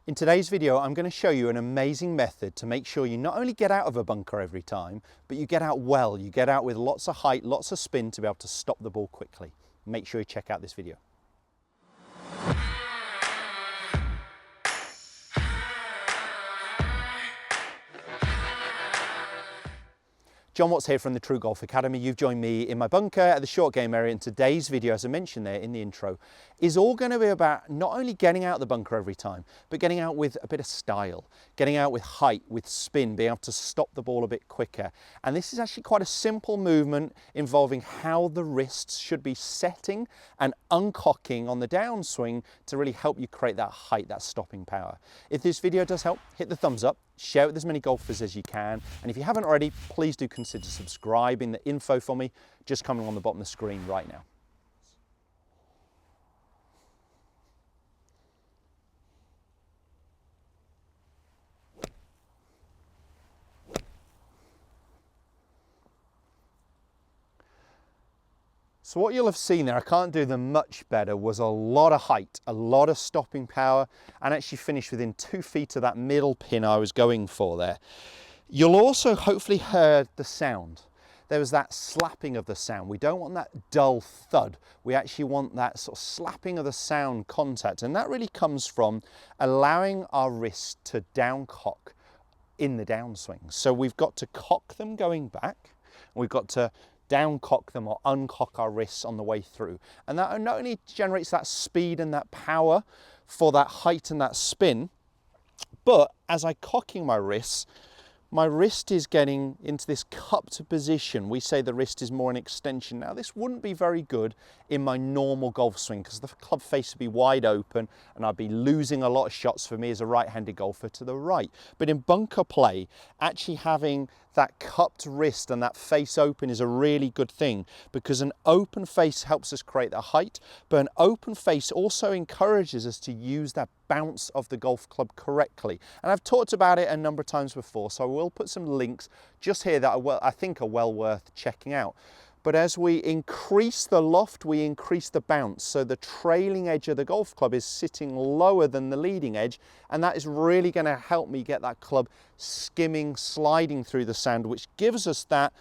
In today's video, I'm going to show you an amazing method to make sure you not only get out of a bunker every time, but you get out well. You get out with lots of height, lots of spin to be able to stop the ball quickly. Make sure you check out this video. Jon Watts here from the TruGolf Academy. You've joined me in my bunker at the short game area, and today's video, as I mentioned there in the intro, is all going to be about not only getting out of the bunker every time, but getting out with a bit of style, getting out with height, with spin, being able to stop the ball a bit quicker. And this is actually quite a simple movement involving how the wrists should be setting and uncocking on the downswing to really help you create that height, that stopping power. If this video does help, hit the thumbs up. Share it with as many golfers as you can. And if you haven't already, please do consider subscribing. The info for me just coming on the bottom of the screen right now. So what you'll have seen there, I can't do them much better, was a lot of height, a lot of stopping power, and actually finished within 2 feet of that middle pin I was going for there. You'll also hopefully heard the sound. There was that slapping of the sound. We don't want that dull thud. We actually want that sort of slapping of the sound contact, and that really comes from allowing our wrist to down cock in the downswing. So we've got to cock them going back, we've got to down cock them or uncock our wrists on the way through. And that not only generates that speed and that power for that height and that spin, but as I'm cocking my wrist is getting into this cupped position. We say the wrist is more an extension. Now this wouldn't be very good in my normal golf swing because the club face would be wide open and I'd be losing a lot of shots for me as a right-handed golfer to the right. But in bunker play, actually having that cupped wrist and that face open is a really good thing because an open face helps us create the height, but an open face also encourages us to use that bounce of the golf club correctly. And I've talked about it a number of times before, so I will put some links just here that I think are well worth checking out. But as we increase the loft, we increase the bounce. So the trailing edge of the golf club is sitting lower than the leading edge, and that is really going to help me get that club skimming, sliding through the sand, which gives us that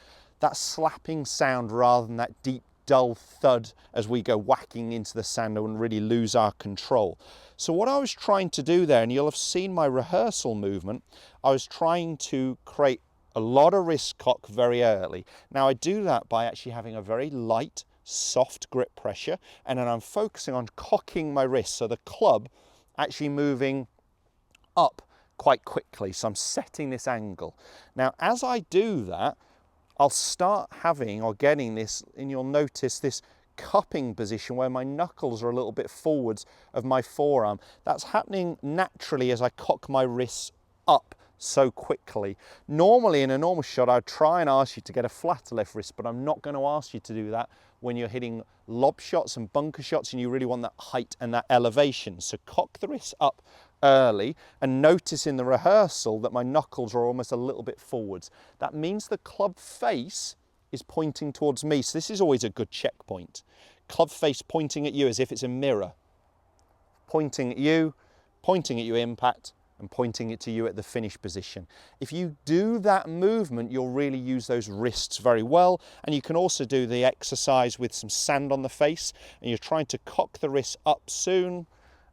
slapping sound rather than that deep, dull thud as we go whacking into the sand and really lose our control. So what I was trying to do there, and you'll have seen my rehearsal movement, I was trying to create a lot of wrist cock very early. Now I do that by actually having a very light, soft grip pressure, and then I'm focusing on cocking my wrist, so the club actually moving up quite quickly. So I'm setting this angle. Now as I do that, I'll start having or getting this, and you'll notice this cupping position where my knuckles are a little bit forwards of my forearm. That's happening naturally as I cock my wrists up so quickly. Normally in a normal shot I'd try and ask you to get a flatter left wrist, but I'm not going to ask you to do that when you're hitting lob shots and bunker shots and you really want that height and that elevation. So cock the wrists up early, and notice in the rehearsal that my knuckles are almost a little bit forwards. That means the club face is pointing towards me, so this is always a good checkpoint. Club face pointing at you as if it's a mirror, pointing at you impact, and pointing it to you at the finish position. If you do that movement, you'll really use those wrists very well, and you can also do the exercise with some sand on the face, and you're trying to cock the wrists up soon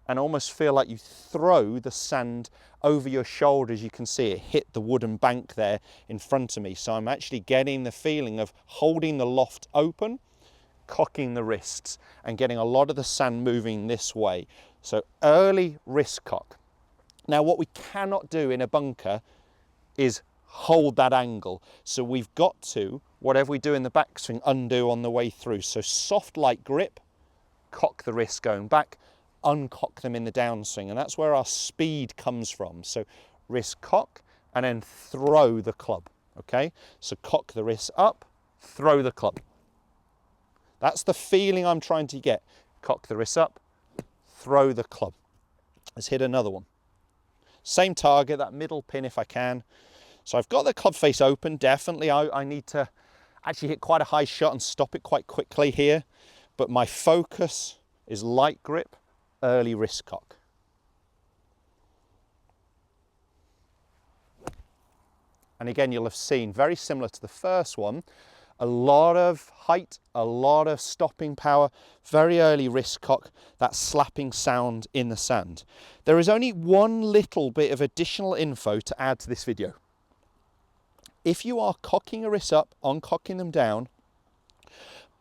and almost feel like you throw the sand over your shoulders. You can see it hit the wooden bank there in front of me. So I'm actually getting the feeling of holding the loft open, cocking the wrists, and getting a lot of the sand moving this way. So early wrist cock. Now what we cannot do in a bunker is hold that angle. So we've got to, whatever we do in the backswing, undo on the way through. So soft light grip, cock the wrists going back, uncock them in the downswing, and that's where our speed comes from. So wrist cock and then throw the club, okay? So cock the wrists up, throw the club. That's the feeling I'm trying to get. Cock the wrists up, throw the club. Let's hit another one. Same target, that middle pin if I can. So I've got the club face open, definitely. I need to actually hit quite a high shot and stop it quite quickly here. But my focus is light grip, early wrist cock. And again, you'll have seen, very similar to the first one, a lot of height, a lot of stopping power, very early wrist cock, that slapping sound in the sand. There is only one little bit of additional info to add to this video. If you are cocking your wrists up, uncocking them down,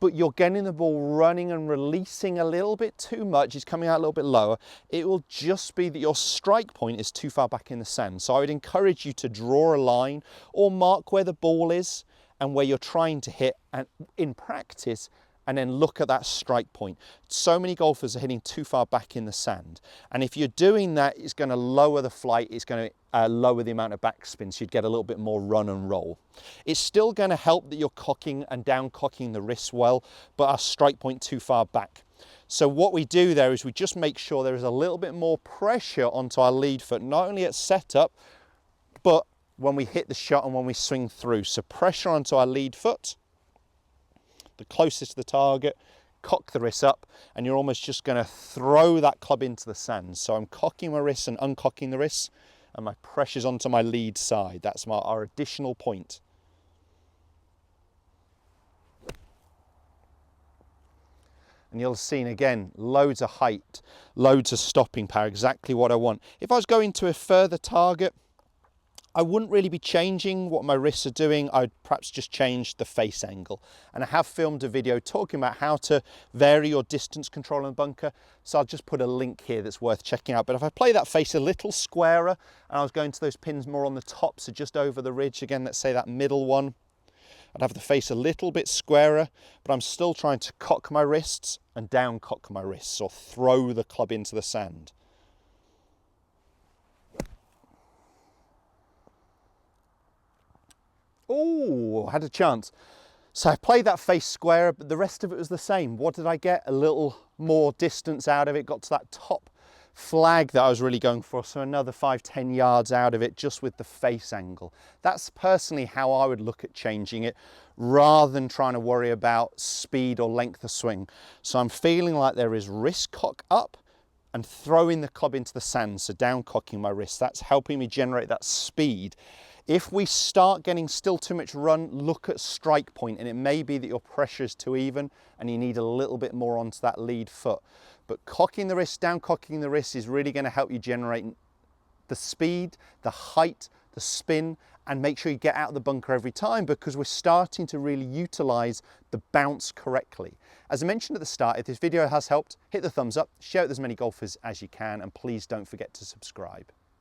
but you're getting the ball running and releasing a little bit too much, it's coming out a little bit lower, it will just be that your strike point is too far back in the sand. So I would encourage you to draw a line or mark where the ball is and where you're trying to hit, and in practice, and then look at that strike point. So many golfers are hitting too far back in the sand. And if you're doing that, it's going to lower the flight, it's going to lower the amount of backspin, so you'd get a little bit more run and roll. It's still going to help that you're cocking and down cocking the wrists well, but our strike point too far back. So what we do there is we just make sure there is a little bit more pressure onto our lead foot, not only at setup, but when we hit the shot and when we swing through. So pressure onto our lead foot, the closest to the target, cock the wrists up, and you're almost just going to throw that club into the sand. So I'm cocking my wrists and uncocking the wrists, and my pressure's onto my lead side. That's our additional point. And you'll have seen again, loads of height, loads of stopping power, exactly what I want. If I was going to a further target, I wouldn't really be changing what my wrists are doing. I'd perhaps just change the face angle. And I have filmed a video talking about how to vary your distance control in the bunker. So I'll just put a link here that's worth checking out. But if I play that face a little squarer and I was going to those pins more on the top, so just over the ridge, again, let's say that middle one, I'd have the face a little bit squarer, but I'm still trying to cock my wrists and down cock my wrists, or throw the club into the sand. Oh, I had a chance. So I played that face square, but the rest of it was the same. What did I get? A little more distance out of it, got to that top flag that I was really going for, so another 5-10 yards out of it just with the face angle. That's personally how I would look at changing it, rather than trying to worry about speed or length of swing. So I'm feeling like there is wrist cock up and throwing the club into the sand, so down cocking my wrist. That's helping me generate that speed. If we start getting still too much run, look at strike point, and it may be that your pressure is too even and you need a little bit more onto that lead foot. But cocking the wrist, down cocking the wrist is really going to help you generate the speed, the height, the spin, and make sure you get out of the bunker every time, because we're starting to really utilize the bounce correctly. As I mentioned at the start, if this video has helped, hit the thumbs up, share it with as many golfers as you can, and please don't forget to subscribe.